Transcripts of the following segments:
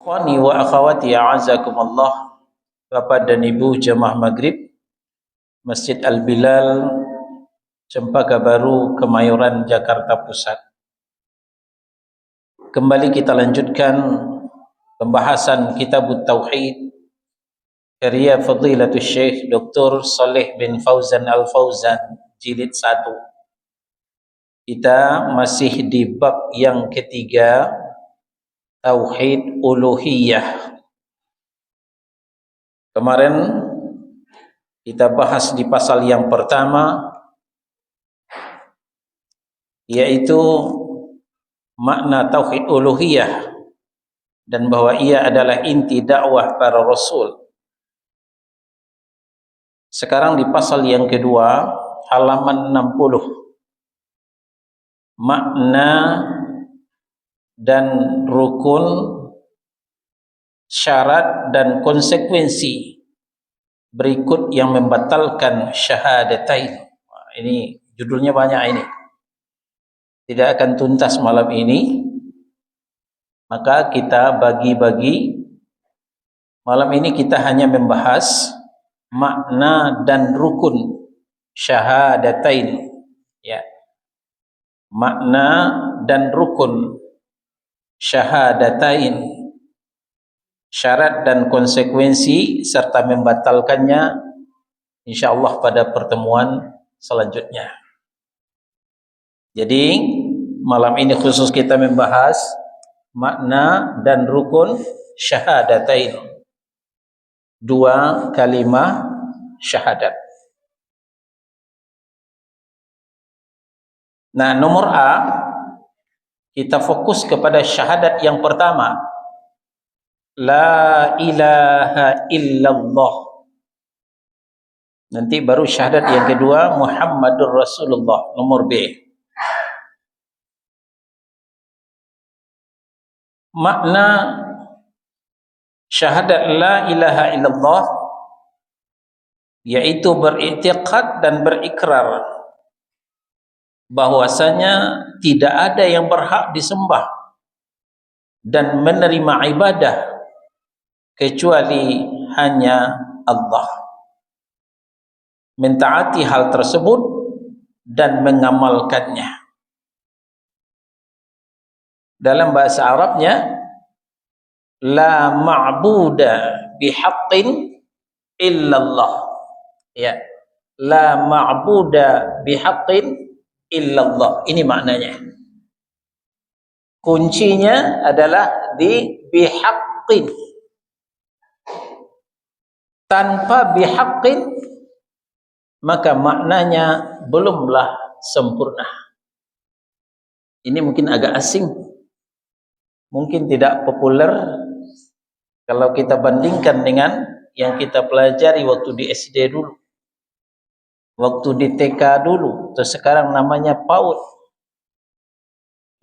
Ikhwani wa akhawati a'azakumullah, Bapak dan Ibu jemaah Maghrib Masjid Al-Bilal, Cempaka Baru, Kemayoran, Jakarta Pusat. Kembali kita lanjutkan pembahasan Kitab Tauhid karya Fadilatul Syekh Dr. Saleh bin Fauzan Al-Fauzan jilid 1. Kita masih di bab yang ketiga, Tauhid Uluhiyah. Kemarin kita bahas di pasal yang pertama, yaitu makna Tauhid Uluhiyah dan bahwa ia adalah inti dakwah para Rasul. Sekarang di pasal yang kedua, halaman 60, makna dan rukun, syarat dan konsekuensi berikut yang membatalkan syahadatain. Ini judulnya banyak ini, tidak akan tuntas malam ini, maka kita bagi-bagi. Malam ini kita hanya membahas makna dan rukun syahadatain, ya, makna dan rukun syahadatain, syarat dan konsekuensi serta membatalkannya, insyaallah pada pertemuan selanjutnya. Jadi malam ini khusus kita membahas makna dan rukun syahadatain, dua kalimah syahadat. Nah, nomor A, kita fokus kepada syahadat yang pertama, la ilaha illallah. Nanti baru syahadat yang kedua, Muhammadur Rasulullah, nomor B. Makna syahadat la ilaha illallah yaitu beriktikad dan berikrar bahwasanya tidak ada yang berhak disembah dan menerima ibadah kecuali hanya Allah. Mentaati hal tersebut dan mengamalkannya. Dalam bahasa Arabnya, la ma'buda bihaqqin illallah. Ya, la ma'buda bihaqqin illallah. Ini maknanya. Kuncinya adalah di bihaqqin. Tanpa bihaqqin, maka maknanya belumlah sempurna. Ini mungkin agak asing, mungkin tidak populer kalau kita bandingkan dengan yang kita pelajari waktu di SD dulu, waktu di TK dulu, terus sekarang namanya PAUD.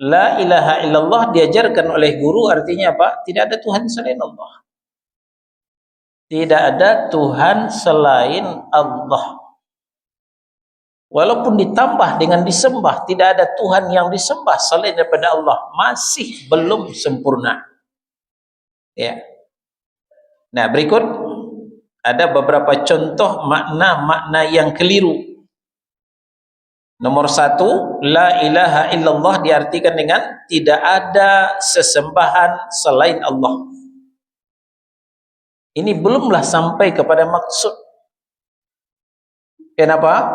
La ilaha illallah diajarkan oleh guru artinya apa? Tidak ada Tuhan selain Allah. Tidak ada Tuhan selain Allah. Walaupun ditambah dengan disembah, tidak ada Tuhan yang disembah selain daripada Allah, masih belum sempurna. Ya. Nah, berikut ada beberapa contoh makna-makna yang keliru. Nomor 1, la ilaha illallah diartikan dengan tidak ada sesembahan selain Allah. Ini belumlah sampai kepada maksud. Kenapa?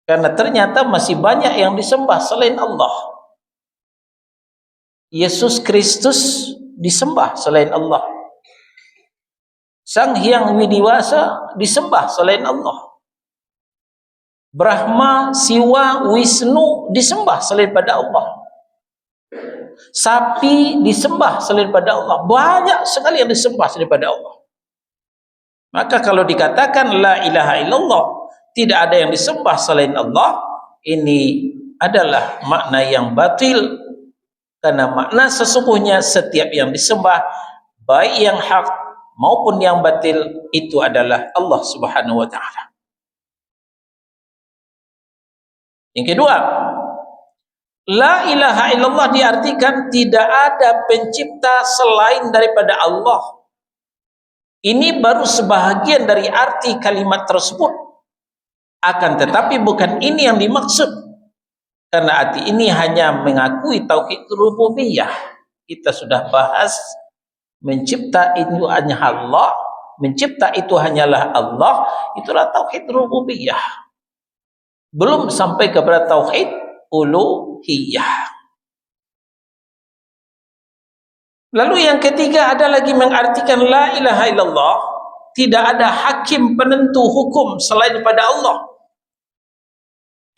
Karena ternyata masih banyak yang disembah selain Allah. Yesus Kristus disembah selain Allah. Sang Hyang Widiwasa disembah selain Allah. Brahma, Siwa, Wisnu disembah selain pada Allah. Sapi disembah selain pada Allah. Banyak sekali yang disembah selain pada Allah. Maka kalau dikatakan la ilaha illallah, tidak ada yang disembah selain Allah, ini adalah makna yang batil. Karena makna sesungguhnya setiap yang disembah, baik yang hak maupun yang batil, itu adalah Allah Subhanahu wa ta'ala. Yang kedua, La ilaha illallah diartikan tidak ada pencipta selain daripada Allah. Ini baru sebahagian dari arti kalimat tersebut. Akan tetapi bukan ini yang dimaksud. Karena arti ini hanya mengakui tauhid rububiyah. Kita sudah bahas mencipta itu hanya Allah, mencipta itu hanyalah Allah, itulah tauhid rububiyah. Belum sampai kepada tauhid uluhiyah. Lalu yang ketiga ada lagi mengartikan la ilaha illallah, tidak ada hakim penentu hukum selain daripada Allah.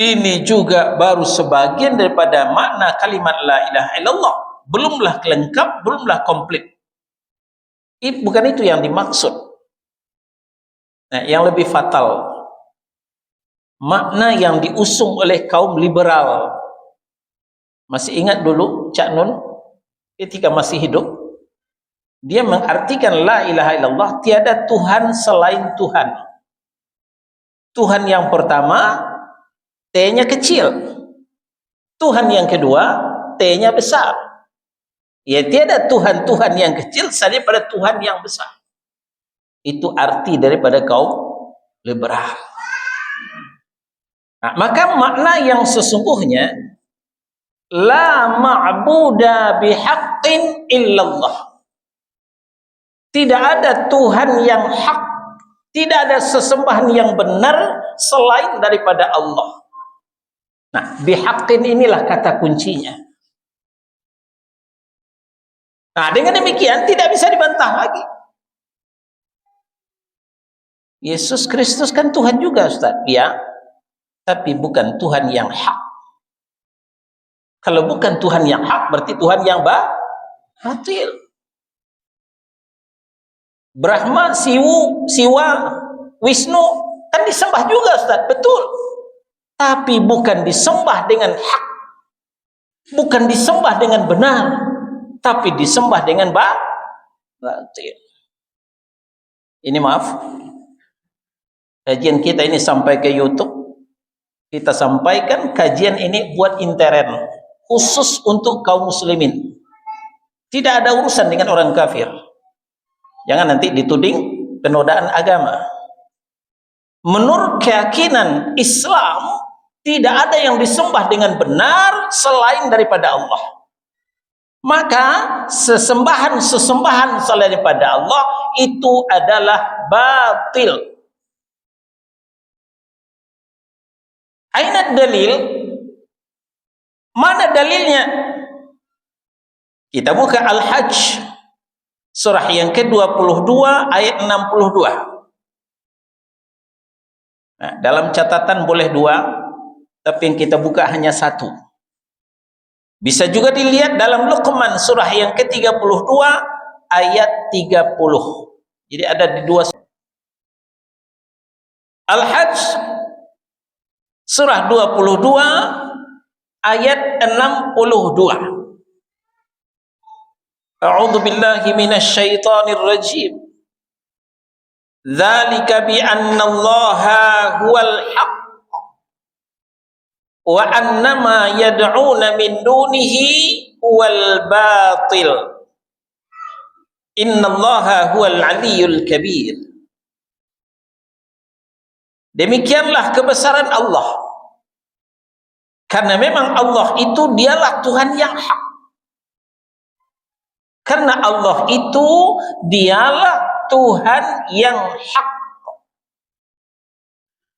Ini juga baru sebagian daripada makna kalimat la ilaha illallah, belumlah lengkap, belumlah komplit. Bukan itu yang dimaksud. Nah, yang lebih fatal, makna yang diusung oleh kaum liberal. Masih ingat dulu Cak Nun ketika masih hidup, dia mengartikan la ilaha illallah, tiada Tuhan selain Tuhan. Tuhan yang pertama T-nya kecil, Tuhan yang kedua T-nya besar. Ya, tiada Tuhan yang kecil selain pada Tuhan yang besar. Itu arti daripada kaum liberal. Nah, maka makna yang sesungguhnya la ma'buda bihaqqin illallah. Tidak ada Tuhan yang hak, tidak ada sesembahan yang benar selain daripada Allah. Nah, bihaqqin inilah kata kuncinya. Nah, dengan demikian tidak bisa dibantah lagi. Yesus Kristus kan Tuhan juga, Ustaz. Ya, tapi bukan Tuhan yang hak. Kalau bukan Tuhan yang hak, berarti Tuhan yang batil. Brahma, Siwa, Wisnu kan disembah juga, Ustaz, betul. Tapi bukan disembah dengan hak, bukan disembah dengan benar, tapi disembah dengan batil. Ini maaf, kajian kita ini sampai ke YouTube, kita sampaikan kajian ini buat intern, khusus untuk kaum muslimin. Tidak ada urusan dengan orang kafir. Jangan nanti dituding penodaan agama. Menurut keyakinan Islam, tidak ada yang disembah dengan benar selain daripada Allah. Maka sesembahan selain daripada Allah itu adalah batil. Aina dalil? Mana dalilnya? Kita buka Al-Hajj surah yang ke-22 ayat 62. Nah, dalam catatan boleh 2, tapi yang kita buka hanya 1. Bisa juga dilihat dalam Luqman surah yang ke-32 ayat 30. Jadi ada di 2. Al-Hajj surah 22 ayat 62. A'udzu billahi minasyaitonir rajim. Dzalika bi anna Allaha huwal haqq wa annama yad'una min dunihi huwal batil. Innallaha huwal aliyyul kabir. Demikianlah kebesaran Allah. Karena memang Allah itu dialah Tuhan yang hak. Karena Allah itu dialah Tuhan yang hak.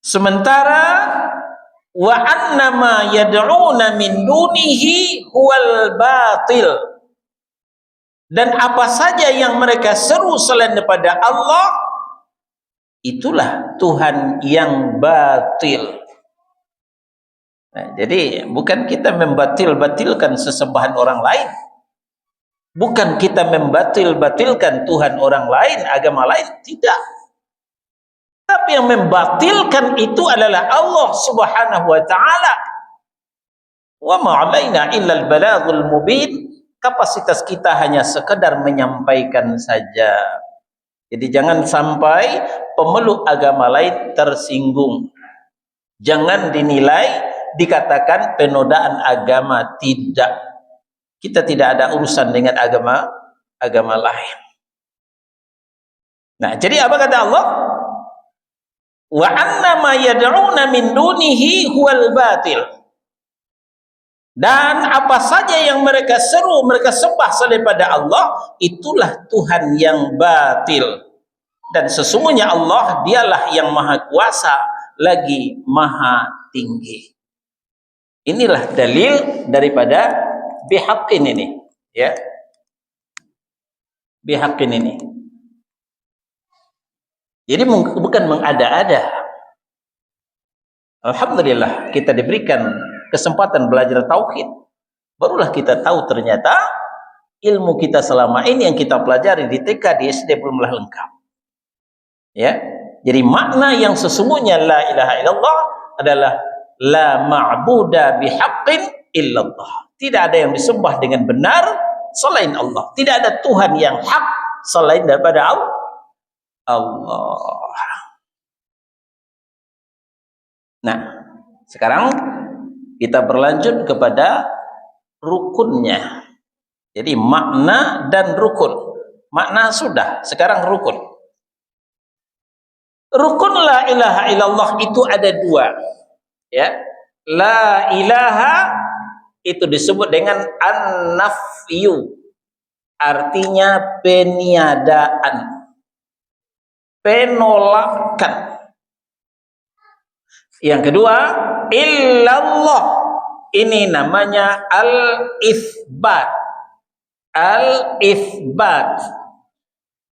Sementara wa annama yad'una min dunihi huwal batil. Dan apa saja yang mereka seru selain daripada Allah, itulah Tuhan yang batil. Nah, jadi bukan kita membatil-batilkan sesembahan orang lain. Bukan kita membatil-batilkan Tuhan orang lain, agama lain, tidak. Tapi yang membatilkan itu adalah Allah Subhanahu wa taala. Wa ma 'alaina illa al-balaghul mubin. Kapasitas kita hanya sekedar menyampaikan saja. Jadi jangan sampai pemeluk agama lain tersinggung. Jangan dinilai dikatakan penodaan agama. Tidak, kita tidak ada urusan dengan agama lain. Nah, jadi apa kata Allah? Wa anna ma yad'una min dunihi huwal batil. Dan apa saja yang mereka seru, mereka sembah selain pada Allah, itulah Tuhan yang batil. Dan sesungguhnya Allah, dialah yang maha kuasa lagi maha tinggi. Inilah dalil daripada bihaqqin ini, ya. Bihaqqin ini. Jadi bukan mengada-ada. Alhamdulillah kita diberikan kesempatan belajar tauhid. Barulah kita tahu ternyata ilmu kita selama ini yang kita pelajari di TK, di SD belumlah lengkap. Ya. Jadi makna yang sesungguhnya la ilaha illallah adalah la ma'buda bihaqqin illallah. Tidak ada yang disembah dengan benar selain Allah. Tidak ada Tuhan yang hak selain daripada Allah. Nah, sekarang kita berlanjut kepada rukunnya. Jadi makna dan rukun. Makna sudah, sekarang rukun. Rukun la ilaha illallah itu ada dua. Ya. La ilaha itu disebut dengan an-nafyu. Artinya peniadaan. Penolakan. Yang kedua, illallah. Ini namanya al-itsbat. Al-itsbat.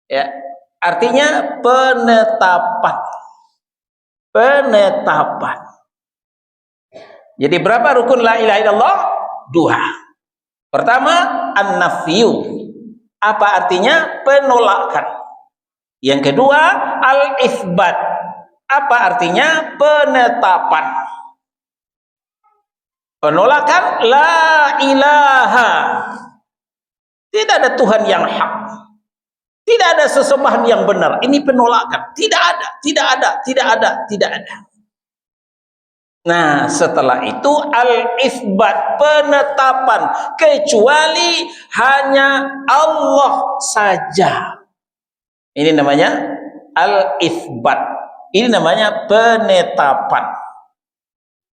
Ya, artinya penetapan. Penetapan. Jadi berapa rukun la ilaha illallah? Dua. Pertama, an-nafyu. Apa artinya? Penolakan. Yang kedua, al-itsbat. Apa artinya? Penetapan. Penolakan la ilaha. Tidak ada Tuhan yang hak. Tidak ada sesembahan yang benar. Ini penolakan. Tidak ada, tidak ada, tidak ada, tidak ada. Nah, setelah itu al-itsbat, penetapan, kecuali hanya Allah saja. Ini namanya al-itsbat. Ini namanya penetapan.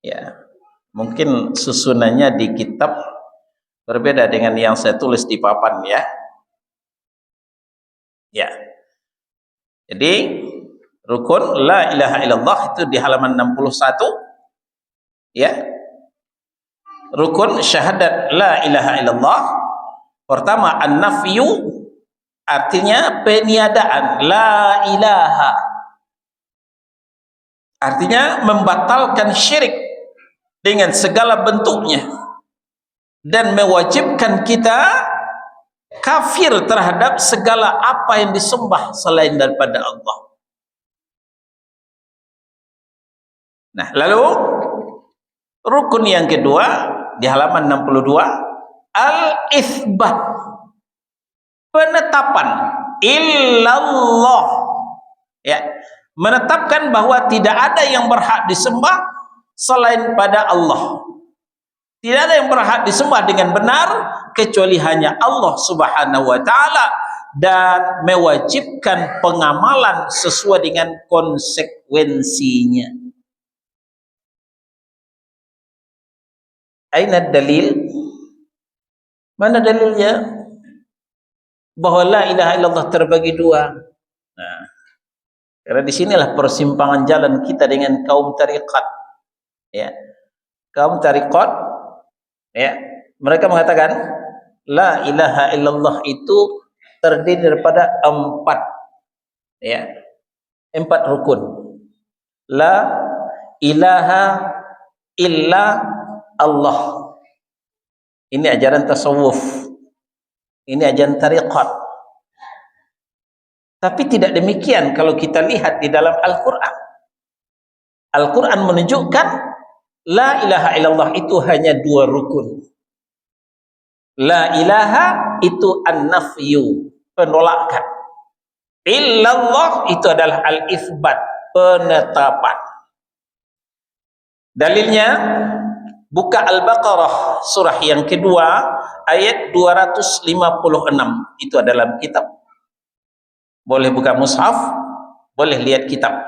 Ya, mungkin susunannya di kitab berbeda dengan yang saya tulis di papan, ya. Ya. Jadi rukun la ilaha illallah itu di halaman 61. Ya. Rukun syahadat la ilaha illallah. Pertama an-nafyu, artinya peniadaan. La ilaha artinya membatalkan syirik dengan segala bentuknya dan mewajibkan kita kafir terhadap segala apa yang disembah selain daripada Allah. Nah, lalu rukun yang kedua di halaman 62, al-itsbat, penetapan illallah, ya, menetapkan bahwa tidak ada yang berhak disembah selain pada Allah. Tidak ada yang berhak disembah dengan benar kecuali hanya Allah Subhanahu wa taala, dan mewajibkan pengamalan sesuai dengan konsekuensinya. Aina dalil? Mana dalilnya bahwa la ilaha illallah terbagi dua? Nah, karena disinilah persimpangan jalan kita dengan kaum tariqat. Ya, kaum tariqat, ya, mereka mengatakan la ilaha illallah itu terdiri daripada empat, ya, empat rukun. La ilaha illa Allah. Ini ajaran tasawuf. Ini ajaran tariqat. Tapi tidak demikian kalau kita lihat di dalam Al-Quran. Al-Quran menunjukkan la ilaha illallah itu hanya dua rukun. La ilaha itu an-nafyu, penolakan. Illallah itu adalah al-itsbat, penetapan. Dalilnya Buka Al-Baqarah surah yang kedua ayat 256. Itu adalah kitab. Boleh buka mushaf, boleh lihat kitab.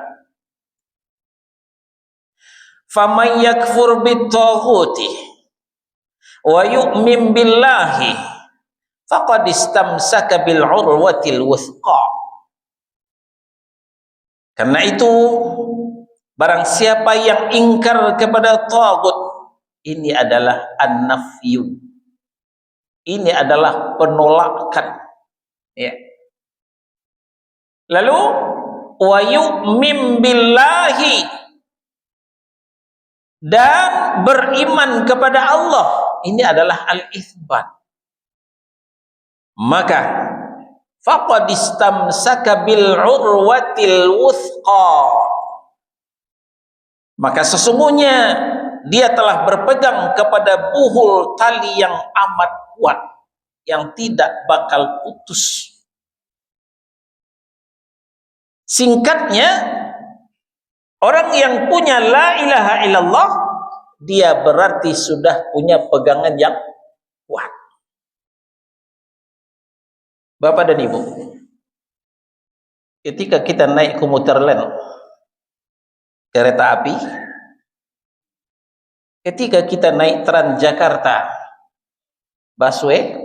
Faman yakfur bit-taghuti wa yu'min billahi faqad istamsaka bil urwatil wuthqa. Karena itu barang siapa yang ingkar kepada tagut, ini adalah an-nafyu, ini adalah penolakan, ya. Lalu wa yu'min billahi, dan beriman kepada Allah, ini adalah al-itsbat. Maka faqad istamsaka bil urwatil wuthqa, maka sesungguhnya dia telah berpegang kepada buhul tali yang amat kuat, yang tidak bakal putus. Singkatnya, orang yang punya la ilaha illallah, dia berarti sudah punya pegangan yang kuat. Bapak dan Ibu, ketika kita naik komuter lain, kereta api, ketika kita naik Transjakarta, busway,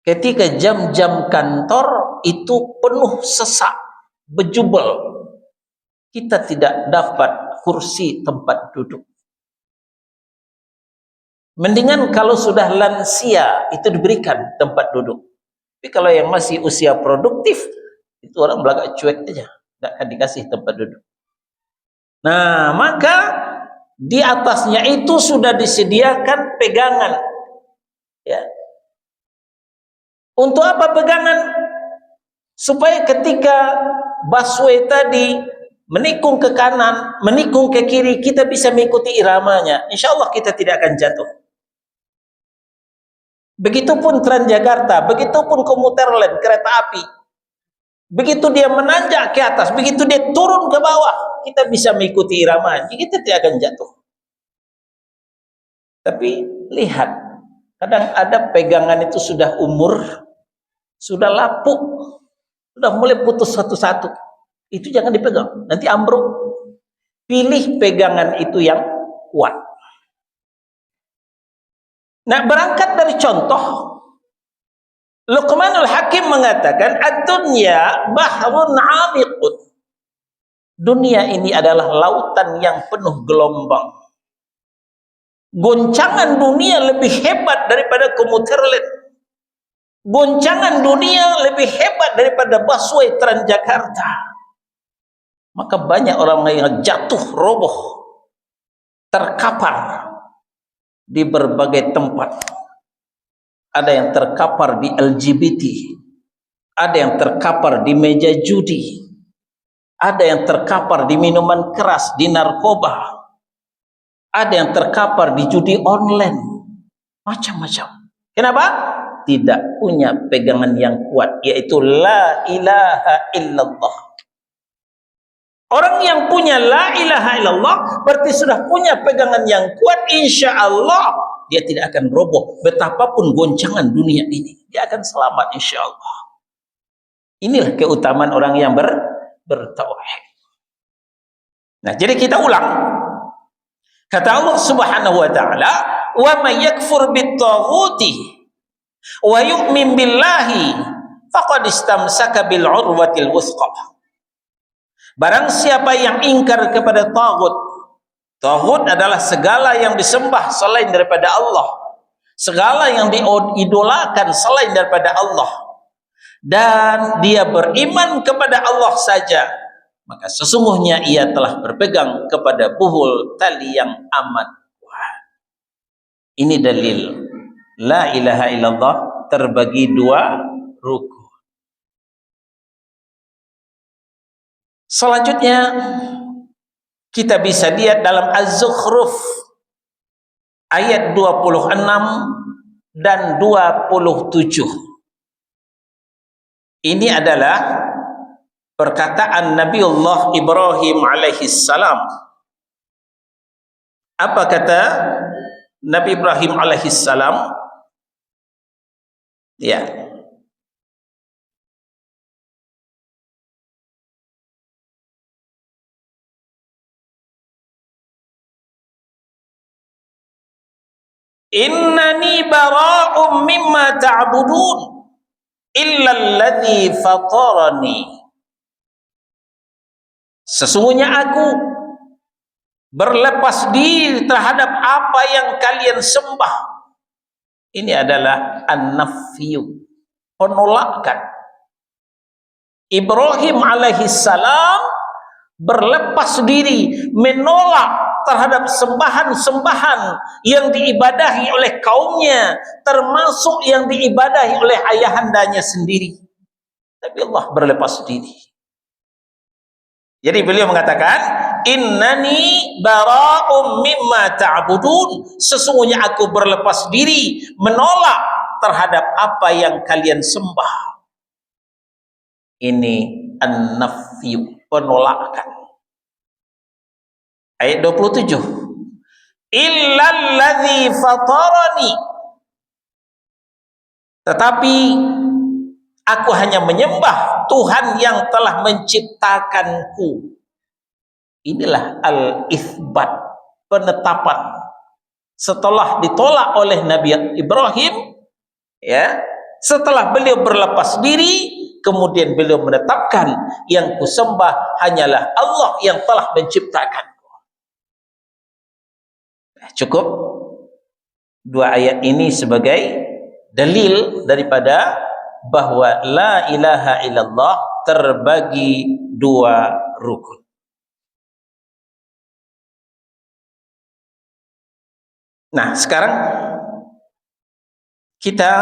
ketika jam-jam kantor itu penuh sesak, bejubel, kita tidak dapat kursi tempat duduk. Mendingan kalau sudah lansia itu diberikan tempat duduk. Tapi kalau yang masih usia produktif, itu orang belakang cuek aja, tidak akan dikasih tempat duduk. Nah, maka di atasnya itu sudah disediakan pegangan, ya. Untuk apa pegangan? Supaya ketika busway tadi menikung ke kanan, menikung ke kiri, kita bisa mengikuti iramanya. Insya Allah kita tidak akan jatuh. Begitupun Transjakarta, begitupun komuter lain, kereta api. Begitu dia menanjak ke atas, begitu dia turun ke bawah, kita bisa mengikuti iramanya. Kita tidak akan jatuh. Tapi lihat, kadang ada pegangan itu sudah umur, sudah lapuk, sudah mulai putus satu-satu. Itu jangan dipegang, nanti ambruk. Pilih pegangan itu yang kuat. Nah, berangkat dari contoh, Luqmanul Hakim mengatakan, ad-dunya bahrun 'amiqun. Dunia ini adalah lautan yang penuh gelombang. Goncangan dunia lebih hebat daripada komuter lain. Goncangan dunia lebih hebat daripada busway Transjakarta. Maka banyak orang yang jatuh, roboh, terkapar di berbagai tempat. Ada yang terkapar di LGBT, ada yang terkapar di meja judi, ada yang terkapar di minuman keras, di narkoba, ada yang terkapar di judi online, macam-macam. Kenapa? Tidak punya pegangan yang kuat, yaitu la ilaha illallah. Orang yang punya la ilaha illallah berarti sudah punya pegangan yang kuat. Insya Allah dia tidak akan roboh betapapun goncangan dunia ini, dia akan selamat insya Allah. Inilah keutamaan orang yang bertauhid. Nah, jadi kita ulang. Kata Allah Subhanahu wa taala, "Wa may yakfur bit-taghuti wa yu'min billahi faqad istamsaka bil urwatil wuthqa." Barang siapa yang ingkar kepada taghut, taghut adalah segala yang disembah selain daripada Allah, segala yang diidolakan selain daripada Allah, dan dia beriman kepada Allah saja, maka sesungguhnya ia telah berpegang kepada buhul tali yang amat kuat. Ini dalil la ilaha illallah terbagi dua rukun. Selanjutnya kita bisa lihat dalam Az-Zukhruf ayat 26 dan 27. Ini adalah perkataan Nabiullah Ibrahim alaihissalam. Apa kata Nabi Ibrahim alaihissalam? Ya. Innani bara'um mimma ta'budun illa alladhi fatarani. Sesungguhnya aku berlepas diri terhadap apa yang kalian sembah. Ini adalah an-nafyu, penolakan. Ibrahim alaihissalam berlepas diri, menolak terhadap sembahan-sembahan yang diibadahi oleh kaumnya, termasuk yang diibadahi oleh ayahandanya sendiri. Tapi Allah berlepas diri. Jadi beliau mengatakan, innani bara'um mimma ta'budun, sesungguhnya aku berlepas diri, menolak terhadap apa yang kalian sembah. Ini an-nafyu, penolakan. Ayat 27. Illalladzi fatarani. Tetapi aku hanya menyembah Tuhan yang telah menciptakanku. Inilah al-itsbat, penetapan. Setelah ditolak oleh Nabi Ibrahim, ya, setelah beliau berlepas diri, kemudian beliau menetapkan yang kusembah hanyalah Allah yang telah menciptakan. Cukup dua ayat ini sebagai dalil daripada bahwa la ilaha illallah terbagi dua rukun. Nah, sekarang kita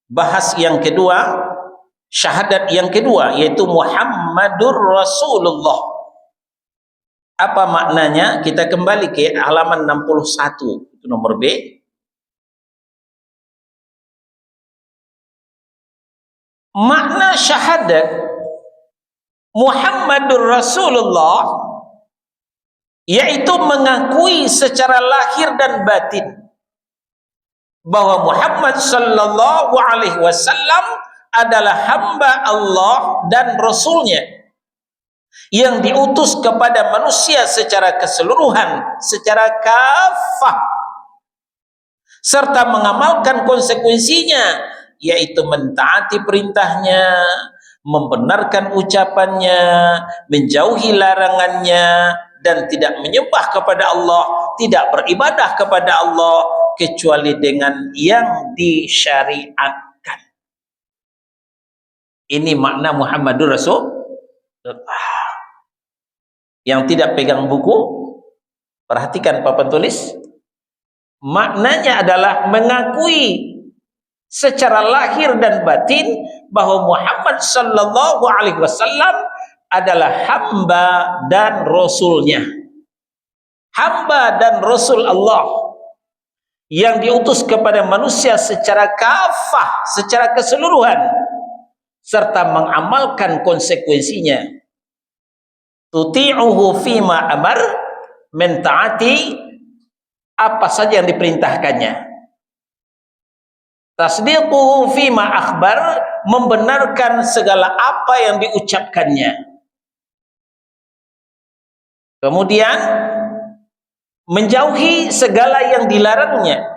bahas yang kedua, syahadat yang kedua, yaitu Muhammadur Rasulullah. Apa maknanya? Kita kembali ke halaman 61, itu nomor B. Makna syahadat Muhammadur Rasulullah yaitu mengakui secara lahir dan batin bahwa Muhammad sallallahu alaihi wasallam adalah hamba Allah dan Rasulnya yang diutus kepada manusia secara keseluruhan, secara kafah, serta mengamalkan konsekuensinya, yaitu mentaati perintahnya, membenarkan ucapannya, menjauhi larangannya, dan tidak menyembah kepada Allah, tidak beribadah kepada Allah kecuali dengan yang disyariatkan. Ini makna Muhammadur Rasulullah. Yang tidak pegang buku, perhatikan papan tulis. Maknanya adalah mengakui secara lahir dan batin bahwa Muhammad sallallahu alaihi wasallam adalah hamba dan rasulnya. Hamba dan rasul Allah yang diutus kepada manusia secara kafah, secara keseluruhan, serta mengamalkan konsekuensinya. Tuti'uhu fima amar, mentaati apa saja yang diperintahkannya. Tasdiquhu fima akhbar, membenarkan segala apa yang diucapkannya. Kemudian menjauhi segala yang dilarangnya.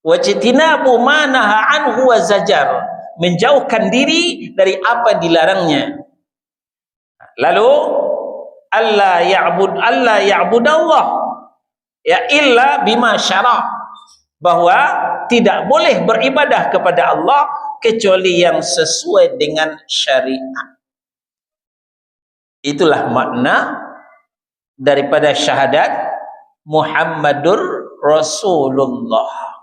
Wajtinabu ma naha anhu wa zajar, menjauhkan diri dari apa yang dilarangnya. Lalu Allah ya'budallah ya illa bima syara', bahwa tidak boleh beribadah kepada Allah kecuali yang sesuai dengan syariat. Itulah makna daripada syahadat Muhammadur Rasulullah.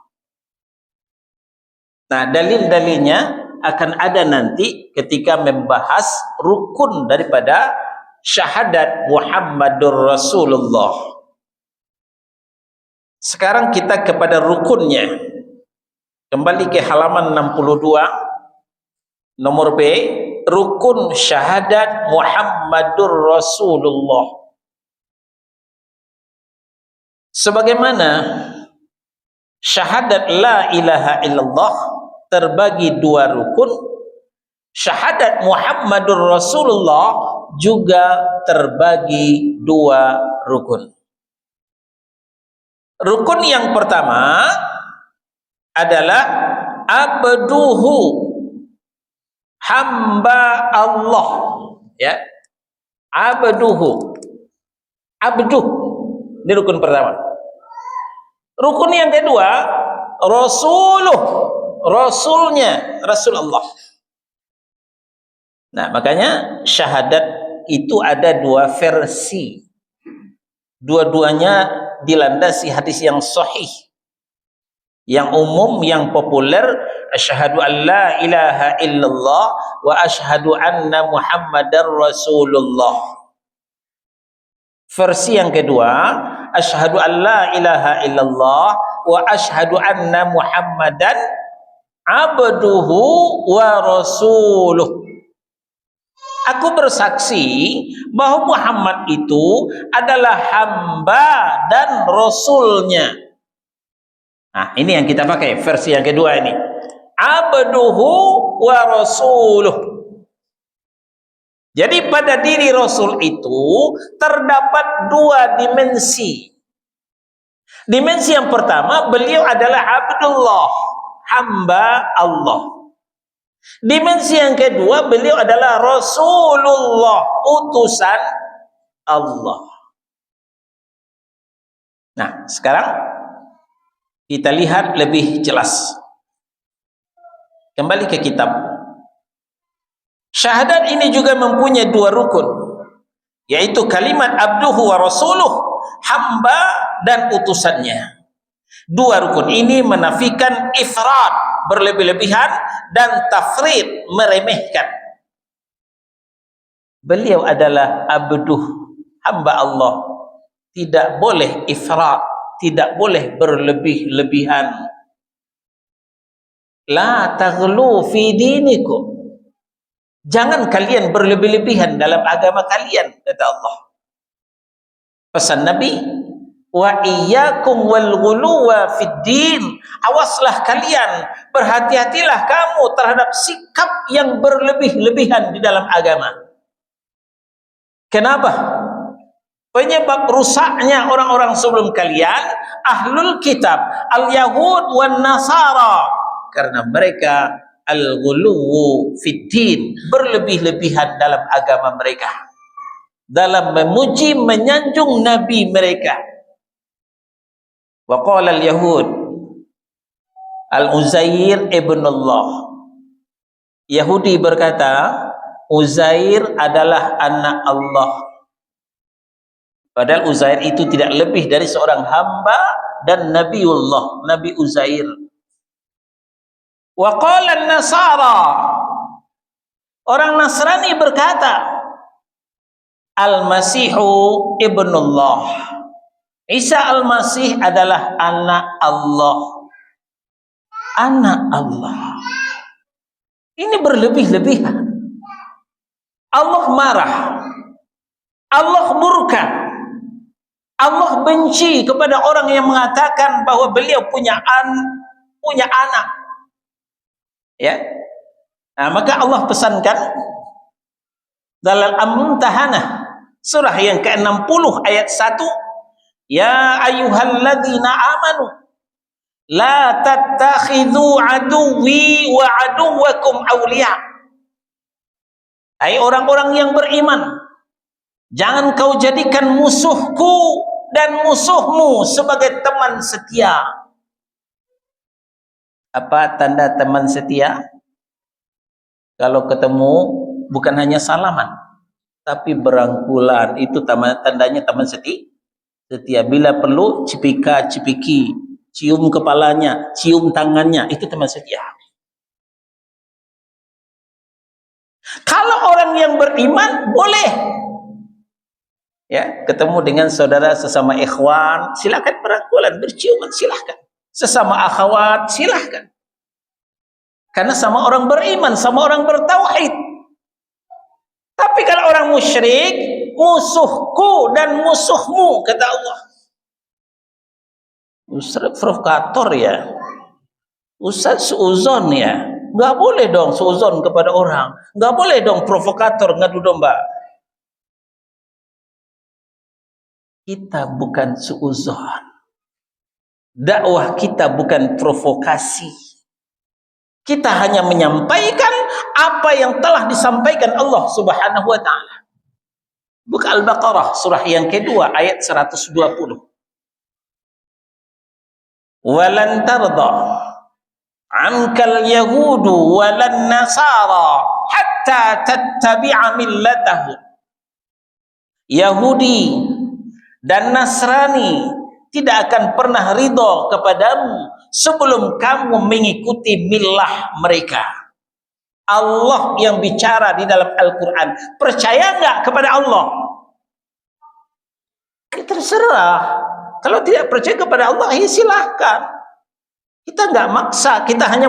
Nah, dalil-dalilnya akan ada nanti ketika membahas rukun daripada syahadat Muhammadur Rasulullah. Sekarang kita kepada rukunnya. Kembali ke halaman 62, nomor B, rukun syahadat Muhammadur Rasulullah. Sebagaimana syahadat la ilaha illallah terbagi dua rukun, syahadat Muhammadur Rasulullah juga terbagi dua rukun. Rukun yang pertama adalah abduhu, hamba Allah, ya. Abduhu, abduh, ini rukun pertama. Rukun yang kedua, rasuluh, rasulnya, Rasulullah. Nah, makanya syahadat itu ada dua versi. Dua-duanya dilandasi hadis yang sahih, yang umum, yang populer, asyhadu an la ilaha illallah wa asyhadu anna muhammadar rasulullah. Versi yang kedua, asyhadu an la ilaha illallah wa asyhadu anna muhammadan abduhu wa rasuluh. Aku bersaksi bahwa Muhammad itu adalah hamba dan rasulnya. Nah, ini yang kita pakai versi yang kedua ini. Abduhu wa rasuluh. Jadi pada diri Rasul itu terdapat dua dimensi. Dimensi yang pertama, beliau adalah Abdullah, hamba Allah. Dimensi yang kedua, beliau adalah Rasulullah, utusan Allah. Nah, sekarang kita lihat lebih jelas. Kembali ke kitab. Syahadat ini juga mempunyai dua rukun, yaitu kalimat abduhu wa rasuluh, hamba dan utusannya. Dua rukun ini menafikan ifrat, berlebih-lebihan, dan tafrid, meremehkan. Beliau adalah abduh, hamba Allah. Tidak boleh ifrat, tidak boleh berlebih-lebihan. La taghlu fi dinikum. Jangan kalian berlebih-lebihan dalam agama kalian, kata Allah. Pesan Nabi, wa iyyakum wal ghuluwa fid din. Awaslah kalian, berhati-hatilah kamu terhadap sikap yang berlebih-lebihan di dalam agama. Kenapa? Penyebab rusaknya orang-orang sebelum kalian, ahlul kitab, al-yahud wan nasara, karena mereka al-ghuluwu fid din, berlebih-lebihan dalam agama mereka, dalam memuji menyanjung nabi mereka. Wa qala al-yahud al-Uzair ibn Allah. Yahudi berkata, Uzair adalah anak Allah. Padahal Uzair itu tidak lebih dari seorang hamba dan Nabiullah, Nabi Uzair. Wa qala an-Nasara. Orang Nasrani berkata, Al-Masihu ibnullah. Isa al-Masih adalah anak Allah. Anak Allah. Ini berlebih-lebihan. Allah marah. Allah murka. Allah benci kepada orang yang mengatakan bahwa beliau punya anak. Ya. Nah, maka Allah pesankan dalam Al-Mumtahanah surah yang ke-60 ayat 1, ya ayyuhalladzina amanu la tattakhidhu aduwwi wa aduwwakum awliya. Hai orang-orang yang beriman, jangan kau jadikan musuhku dan musuhmu sebagai teman setia. Apa tanda teman setia? Kalau ketemu bukan hanya salaman, tapi berangkulan, itu tandanya teman setia. Bila perlu cipika-cipiki, cium kepalanya, cium tangannya, itu teman setia. Kalau orang yang beriman boleh, ya, ketemu dengan saudara sesama ikhwan, silakan berangkulan, berciuman, silahkan. Sesama akhwat, silahkan. Karena sama orang beriman, sama orang bertauhid. Tapi kalau orang musyrik, musuhku dan musuhmu, kata Allah. Ustaz provokator ya, Ustaz suuzon ya. Nggak boleh dong suuzon kepada orang, nggak boleh dong provokator ngadu domba. Kita bukan suuzon, dakwah kita bukan provokasi. Kita hanya menyampaikan apa yang telah disampaikan Allah Subhanahu wa taala. Buka Al-Baqarah surah yang kedua ayat 120. Walan tarda ankal yahudu walan nasara hatta tattabi'a millatahum. Yahudi dan Nasrani tidak akan pernah ridho kepadamu sebelum kamu mengikuti milah mereka. Allah yang bicara di dalam Al-Quran. Percaya nggak kepada Allah? Ya, terserah. Kalau tidak percaya kepada Allah, ya silahkan. Kita nggak maksa, kita hanya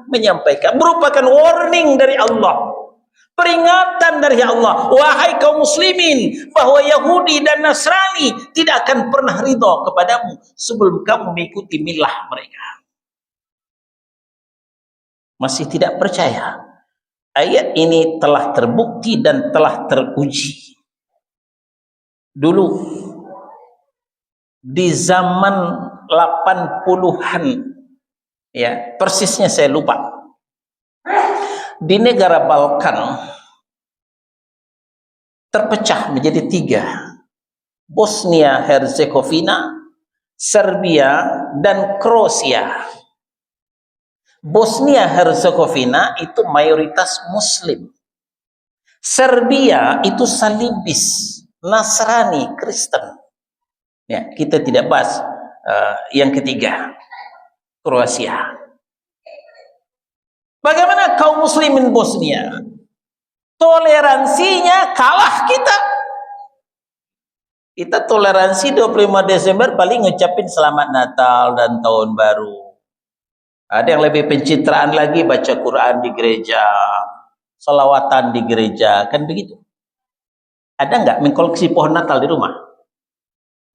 menyampaikan. Merupakan warning dari Allah, peringatan dari Allah. Wahai kaum muslimin, bahwa Yahudi dan Nasrani tidak akan pernah ridho kepadamu sebelum kamu mengikuti milah mereka. Masih tidak percaya? Ayat ini telah terbukti dan telah teruji. Dulu di zaman 80-an, ya, persisnya saya lupa, di negara Balkan terpecah menjadi 3, Bosnia Herzegovina, Serbia, dan Kroasia. Bosnia Herzegovina itu mayoritas Muslim, Serbia itu Salibis, Nasrani, Kristen. Ya, kita tidak bahas yang ketiga, Kroasia. Bagaimana kaum muslimin Bosnia? Toleransinya kalah kita. Kita toleransi 25 Desember paling ngucapin selamat Natal dan Tahun Baru. Ada yang lebih pencitraan lagi, baca Quran di gereja, selawatan di gereja, kan begitu. Ada nggak mengkoleksi pohon Natal di rumah?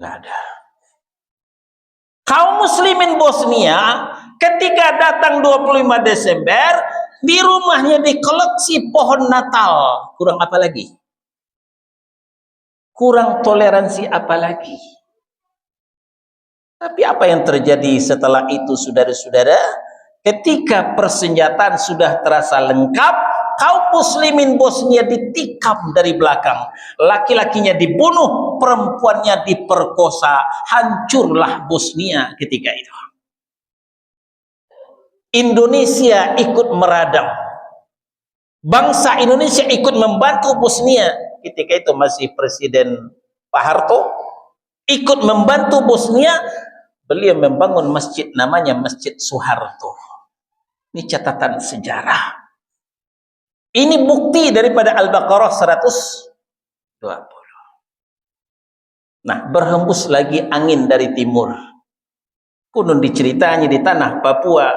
Nggak ada. Kaum muslimin Bosnia ketika datang 25 Desember, di rumahnya dikoleksi pohon Natal. Kurang apa lagi? Kurang toleransi apa lagi? Tapi apa yang terjadi setelah itu, saudara-saudara? Ketika persenjataan sudah terasa lengkap, kaum muslimin Bosnia ditikam dari belakang. Laki-lakinya dibunuh, perempuannya diperkosa. Hancurlah Bosnia ketika itu. Indonesia ikut meradang. Bangsa Indonesia ikut membantu Bosnia. Ketika itu masih Presiden Pak Harto. Ikut membantu Bosnia. Beliau membangun masjid namanya Masjid Soeharto. Ini catatan sejarah. Ini bukti daripada Al-Baqarah 120. Nah, berhembus lagi angin dari timur. Konon diceritanya di tanah Papua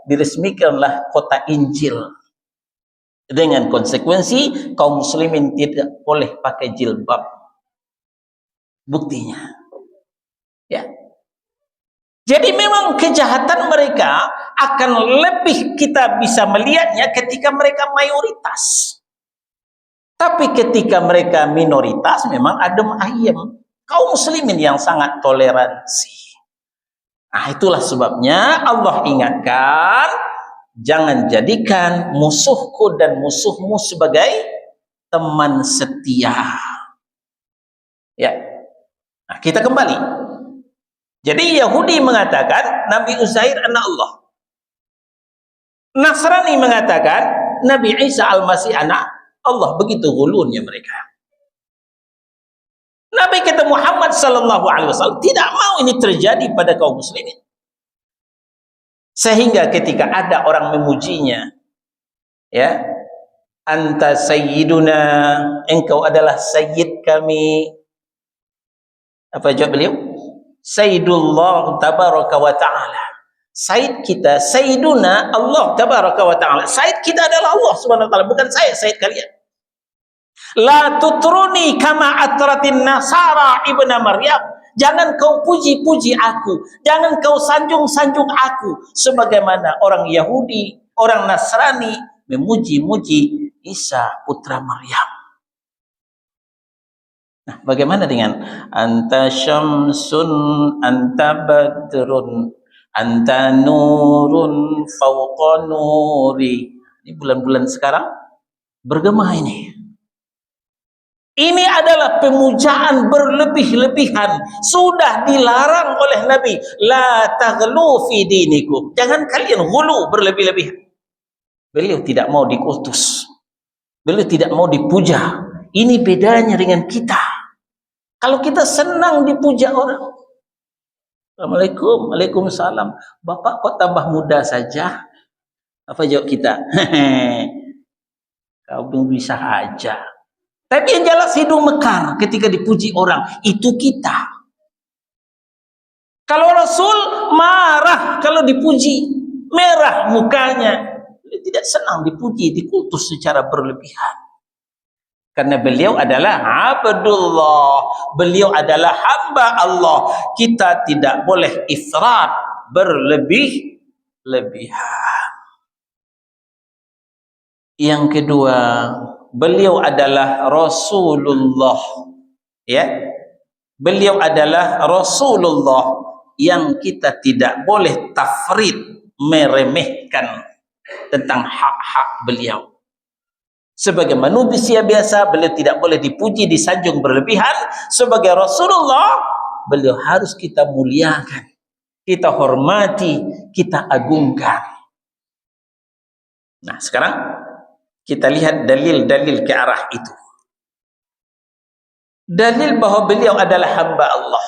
diresmikanlah kota Injil. Dengan konsekuensi kaum muslimin tidak boleh pakai jilbab. Buktinya. Ya. Jadi memang kejahatan mereka akan lebih kita bisa melihatnya ketika mereka mayoritas. Tapi ketika mereka minoritas memang adem ayem. Kaum muslimin yang sangat toleransi. Nah, itulah sebabnya Allah ingatkan, jangan jadikan musuhku dan musuhmu sebagai teman setia. Ya. Nah, kita kembali. Jadi Yahudi mengatakan Nabi Uzair anak Allah. Nasrani mengatakan Nabi Isa Al-Masih anak Allah. Begitu gulunnya mereka. Nabi kita Muhammad sallallahu alaihi wasallam tidak mau ini terjadi pada kaum muslimin. Sehingga ketika ada orang memujinya, ya, anta sayyiduna, engkau adalah sayyid kami. Apa jawab beliau? Sayyidullah tabaraka wa ta'ala. Sayyid kita, Sayyiduna Allah tabaraka wa ta'ala. Sayyid kita adalah Allah subhanahu wa ta'ala, bukan saya, Sayyid kalian. La tutruni kama atratin nasara ibna Maryam. Jangan kau puji-puji aku, jangan kau sanjung-sanjung aku sebagaimana orang Yahudi, orang Nasrani memuji-muji Isa putra Maryam. Nah, bagaimana dengan anta syamsun, anta badrun, anta nurun fawqa nuri. Ini bulan-bulan sekarang bergema ini. Ini adalah pemujaan berlebih-lebihan. Sudah dilarang oleh Nabi. La taghlu fi dinikum. Jangan kalian ghulu berlebih-lebihan. Beliau tidak mau dikutus. Beliau tidak mau dipuja. Ini bedanya dengan kita. Kalau kita senang dipuja orang. Assalamualaikum. Waalaikumsalam. Bapak kok tambah muda saja? Apa jawab kita? Kau bisa aja. Tapi yang jelas hidung mekar ketika dipuji orang, itu kita. Kalau Rasul marah kalau dipuji, merah mukanya. Beliau tidak senang dipuji, dikutus secara berlebihan. Karena beliau adalah Abdullah, beliau adalah hamba Allah. Kita tidak boleh ifrat, berlebih-lebihan. Yang kedua, beliau adalah Rasulullah, ya. Beliau adalah Rasulullah yang kita tidak boleh tafrid, meremehkan tentang hak-hak beliau. Sebagai manusia biasa, beliau tidak boleh dipuji, disanjung berlebihan. Sebagai Rasulullah, beliau harus kita muliakan, kita hormati, kita agungkan. Nah, sekarang kita lihat dalil-dalil ke arah itu. Dalil bahwa beliau adalah hamba Allah.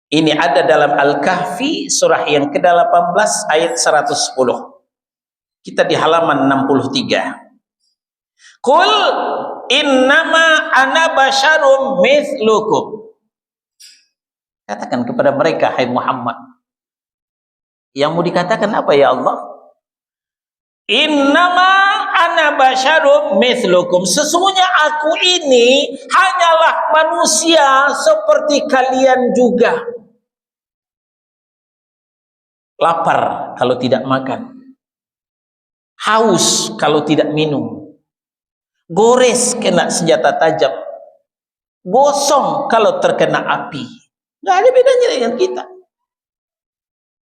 Ini ada dalam Al-Kahfi surah yang ke-18 ayat 110. Kita di halaman 63. Qul innama ana basyarum mithlukum. Katakan kepada mereka, hai Muhammad. Yang mau dikatakan apa ya Allah? Innama ana basyarum mithlukum. Sesungguhnya aku ini hanyalah manusia seperti kalian juga. Lapar kalau tidak makan, haus kalau tidak minum, gores kena senjata tajam, gosong kalau terkena api. Nggak ada bedanya dengan kita.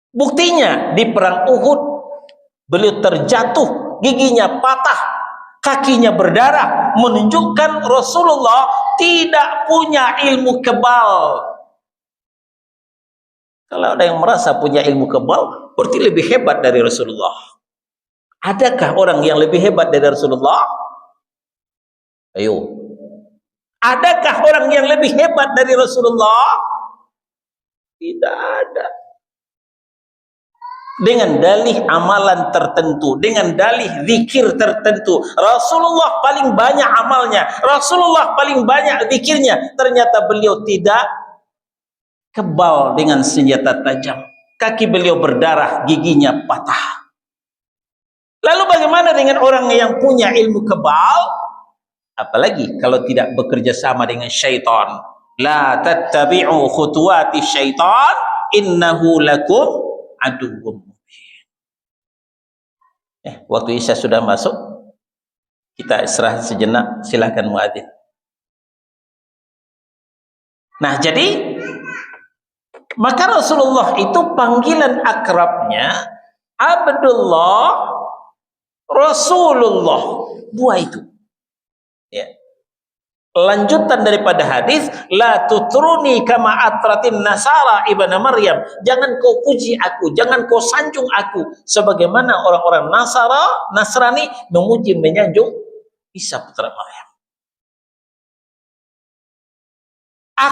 Buktinya di perang Uhud, beliau terjatuh, giginya patah, kakinya berdarah, menunjukkan Rasulullah tidak punya ilmu kebal. Kalau ada yang merasa punya ilmu kebal, berarti lebih hebat dari Rasulullah. Adakah orang yang lebih hebat dari Rasulullah? Ayo. Adakah orang yang lebih hebat dari Rasulullah? Tidak ada. Dengan dalih amalan tertentu, dengan dalih zikir tertentu, Rasulullah paling banyak amalnya, Rasulullah paling banyak zikirnya, ternyata beliau tidak kebal dengan senjata tajam, kaki beliau berdarah, giginya patah. Lalu bagaimana dengan orang yang punya ilmu kebal? Apalagi kalau tidak bekerja sama dengan syaitan. La tattabi'u khutuwati syaitan innahu lakum aduwwum mubin. Waktu Isya sudah masuk, kita istirahat sejenak, silakan muadzin. Nah, jadi maka Rasulullah itu panggilan akrabnya Abdullah, Rasulullah, dua itu. Ya. Lanjutan daripada hadis, la tutruni kama atratin nasara ibnu Maryam. Jangan kau puji aku, jangan kau sanjung aku sebagaimana orang-orang Nasrani memuji menyanjung Isa putra Maryam.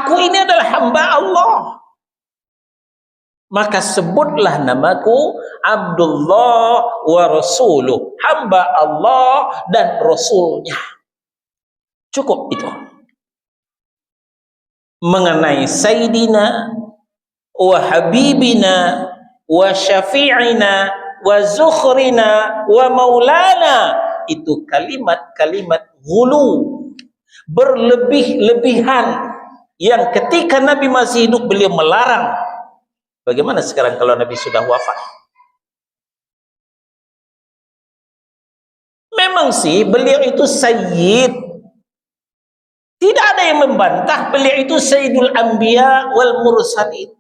Aku ini adalah hamba Allah. Maka sebutlah namaku Abdullah wa Rasuluh, hamba Allah dan Rasulnya. Cukup itu. Mengenai Sayyidina wa Habibina wa Syafi'ina wa Zukhrina wa Maulana, itu kalimat-kalimat ghulu, berlebih-lebihan, yang ketika Nabi masih hidup beliau melarang. Bagaimana sekarang kalau Nabi sudah wafat? Memang sih beliau itu sayyid, tidak ada yang membantah beliau itu sayyidul anbiya wal mursalin,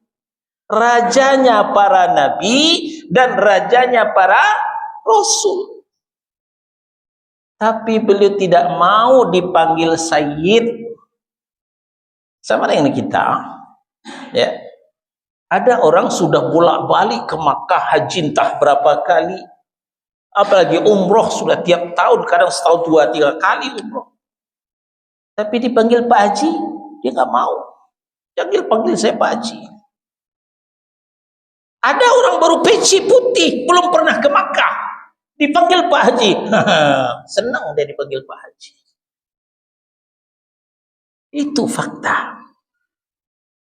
rajanya para nabi dan rajanya para rasul. Tapi beliau tidak mau dipanggil sayyid. Sama dengan kita, ya. Ada orang sudah bolak-balik ke Makkah haji entah berapa kali, apalagi umroh sudah tiap tahun, kadang setahun 2-3 kali umroh. Tapi dipanggil Pak Haji, dia nggak mau. Jangan panggil saya Pak Haji. Ada orang baru peci putih, belum pernah ke Makkah, dipanggil Pak Haji. Senang dia dipanggil Pak Haji. Itu fakta.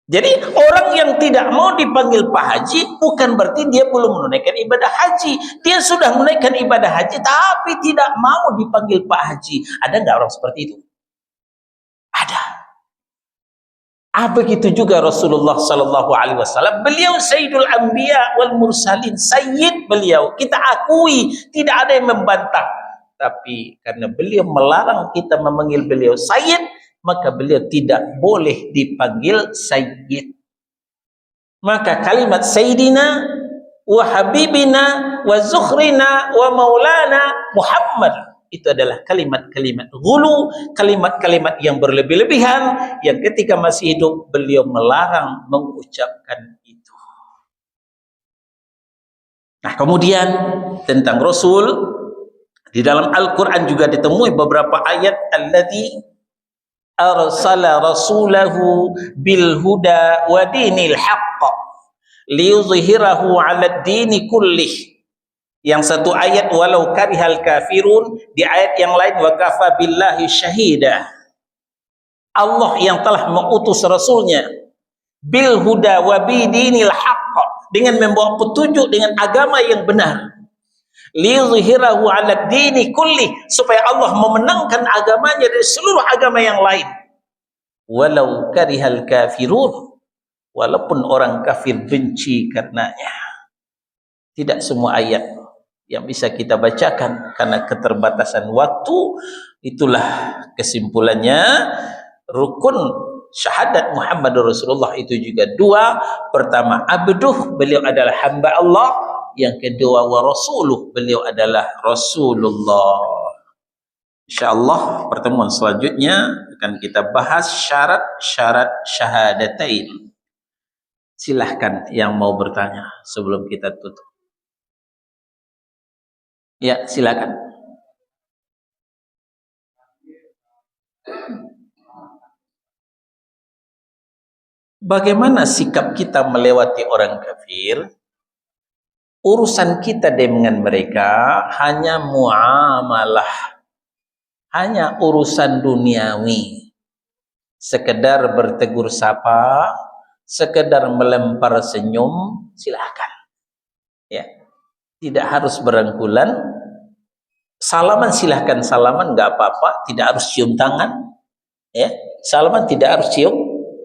Jadi orang yang tidak mau dipanggil Pak Haji bukan berarti dia belum menunaikan ibadah haji. Dia sudah menunaikan ibadah haji tapi tidak mau dipanggil Pak Haji. Ada nggak orang seperti itu? Ada. Begitu juga Rasulullah sallallahu alaihi wasallam. Beliau Sayyidul Anbiya wal Mursalin, sayyid beliau. Kita akui, tidak ada yang membantah. Tapi karena beliau melarang kita memanggil beliau sayyid, maka beliau tidak boleh dipanggil sayyid. Maka kalimat sayyidina wa habibina wa zukhrina wa maulana Muhammad, itu adalah kalimat-kalimat ghulu, kalimat-kalimat yang berlebih-lebihan, yang ketika masih hidup beliau melarang mengucapkan itu. Nah, kemudian tentang Rasul, di dalam Al-Quran juga ditemui beberapa ayat, alladzi arsala rasulahu bil huda wa dinil haqq liyuzhirahu 'ala ad-dini kullih. Yang satu ayat walau karihal kafirun, di ayat yang lain wa kafa billahi syahida. Allah yang telah mengutus rasulnya bil huda wa bidinil haqq, dengan membawa petunjuk dengan agama yang benar, liyuzhirahu 'ala ad-dini kullih, supaya Allah memenangkan agamanya dari seluruh agama yang lain. Walau karihal kafirun, walaupun orang kafir benci karenanya. Tidak semua ayat yang bisa kita bacakan karena keterbatasan waktu. Itulah kesimpulannya, rukun syahadat Muhammadur Rasulullah itu juga dua. Pertama, abduh, beliau adalah hamba Allah. Yang kedua, wa rasuluh, beliau adalah Rasulullah. InsyaAllah pertemuan selanjutnya akan kita bahas syarat-syarat syahadatain. Silahkan yang mau bertanya sebelum kita tutup. Ya, silakan. Bagaimana sikap kita melewati orang kafir? Urusan kita dengan mereka hanya muamalah, hanya urusan duniawi, sekedar bertegur sapa, sekedar melempar senyum, silakan. Ya, tidak harus berangkulan. Salaman silahkan salaman, nggak apa-apa. Tidak harus cium tangan. Ya, salaman tidak harus cium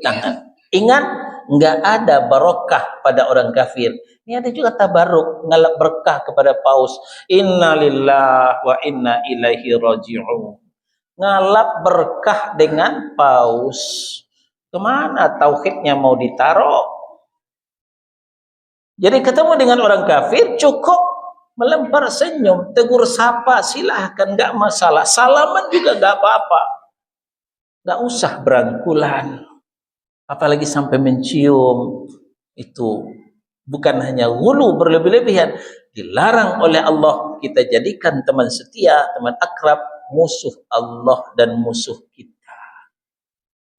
tangan. Ingat, nggak ada barokah pada orang kafir. Ini ada juga tabaruk, ngalap berkah kepada paus. Inna lillahi wa inna ilaihi raji'un. Ngalap berkah dengan paus. Kemana tauhidnya mau ditaruh? Jadi ketemu dengan orang kafir cukup melempar senyum, tegur sapa, silahkan, nggak masalah. Salaman juga nggak apa-apa. Nggak usah berangkulan. Apalagi sampai mencium. Itu bukan hanya ghulu, berlebih-lebihan. Dilarang oleh Allah. Kita jadikan teman setia, teman akrab, musuh Allah dan musuh kita.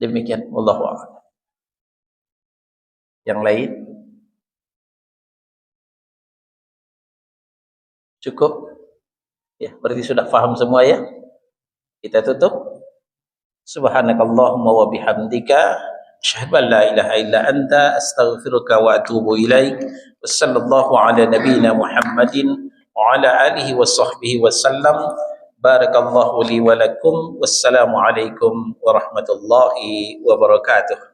Demikian, wallahu a'lam. Yang lain? Cukup? Ya, berarti sudah paham semua ya? Kita tutup. Subhanakallahumma wa bihamdika, asyhadu an la ilaha illa anta, astaghfiruka wa atubu ilaik. Wassallallahu ala nabiyyina Muhammadin wa ala alihi wa sahbihi wa sallam. Barakallahu li wa lakum. Wassalamu alaikum warahmatullahi wabarakatuh.